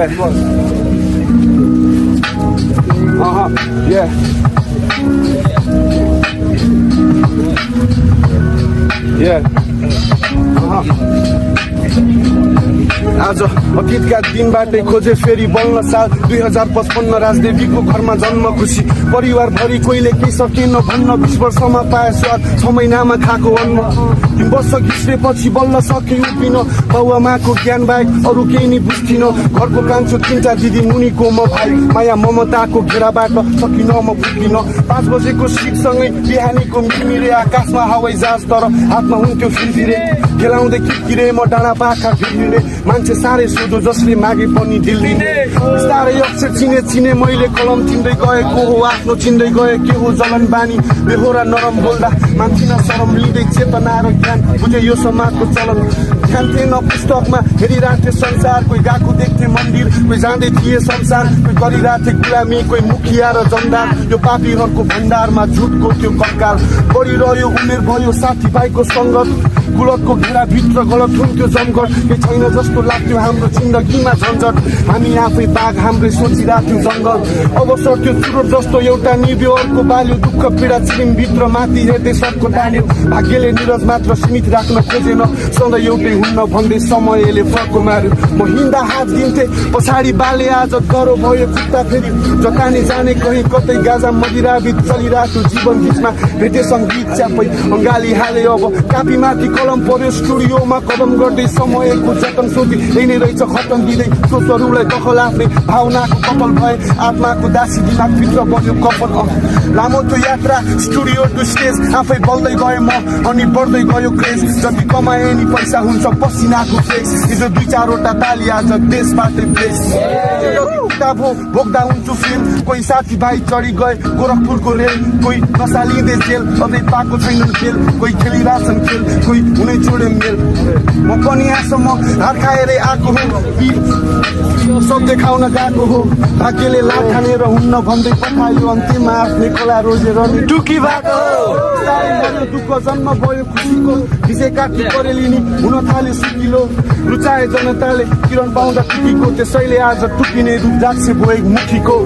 Yeah. Yeah. Yeah. आज अतीतका दिनबाटै खोजे फेरि बल्न साल 2055 राजदेवीको घरमा जन्म खुसी परिवारभरि कोहीले केही सकेन भन्न 20 वर्षमा पाए स्वाद 6 महिनामा खाएको अन्न 3 वर्ष घिस्रेपछि बल्ल सके उभिन बाउआमाको ज्ञान बाहेक अरू केही नि बुझ्थिन घरको कान्छो तिनटा दिदी मुनिको म भाइ माया ममताको घेराबाट सकिन म पुगिन 5 बजेको सिटसँगै बिहानीको मिरमिरे आकाशमा हवाई जहाज तर हातमा हुन्थ्यो फिरफिरे खेलाउँदै किटकिरे म डाँडा पाखा फिरफिरे मान्छे साह्रै सोधो जसले मागे पनि दिल्लीले बिस्तारै अक्षर चिने मैले कलम चिन्दै गएको हो आफ्नो चिन्दै गए के हो जलन बानी बेहोरा नरम बोल्दा मान्छिन शरम लिँदै चेतना र ज्ञान बुझे यो समाजको चलन ध्यान थिएन पुस्तकमा हेरिरहेथे संसार कोही गएको देख्थे मन्दिर कोही जाँदै थिए संसार कोही गरिरहेथे गुलामी कोही मुखिया र जमदार यो पापीहरूको भण्डारमा झुटको त्यो कंकाल बढिरह्यो उमेर भयो साथीभाइको सङ्गत कुलतको घेराभित्र गलत हुन्थ्यो जमघट केही छैन जस्तो लाग्थ्यो हाम्रो जिन्दगीमा झन्झट हामी आफै बाघ हाम्रै सोचिरहेथ्यौँ जङ्गल अवसर त्यो चुरोट जस्तो एउटा निभ्यो अर्को बाल्यो दुःख पीडा छिरिङभित्र माथि हेर्दै सबको तान्यो भाग्यले निरज मात्र सीमित राख्न खोजेन सधैँ एउटै हुन्न भन्दै समयले फर्को मार्यो म हिँड्दा हात दिन्थे पछाडि बाले आज गह्रो भयो खुट्टा फेरि जतानी जाने कहीँ कतै गाजा मदिराबित चलिरहेको जीवन गीतमा भेटे सङ्गीत च्यापै अङ्गाली हाले अब कापीमाथि कलम पर्यो स्टुडियोमा कदम गर्दै समयको जतन सोधी यही नै रहेछ खतम दिँदै सोचहरूलाई दखल आफ्नै भावनाको कपल भए आत्माको दासी दिमागभित्र बन्यो कपल लामो त्यो यात्रा स्टुडियो टु स्टेज आफै बल्दै गएँ म अनि बढ्दै गयो क्रेज जति कमाए नि पैसा हुन्छ पसिनाको फेस हिजो 2-4वटा ताली आज देशबाटै प्लेस किताब हो भोग्दा हुन्छु फेल कोही साथीभाइ चढी गए गोरखपुरको रेल कोही नसा लिँदै जेल अझै पाएको छैनन् खेल कोही खेलिरहेछन् खेल कोही हुनै जोडे मेल म पनि आसम्म हात खाएरै आएको हो सब देखाउन गएको हो भाग्यले लाख खानेर हुन्न भन्दै पठायो अन्त्यमा आफ्नै कला रोजेर नि टुकी भएको दुःख जन्म भयो खुसीको भिजे काटी परेलिनी हुन थाले सुकिलो रुचाए जनताले किरण पाउँदा टुकीको त्यसैले आज टुकिने रूप जाग्छ भोग मुखीको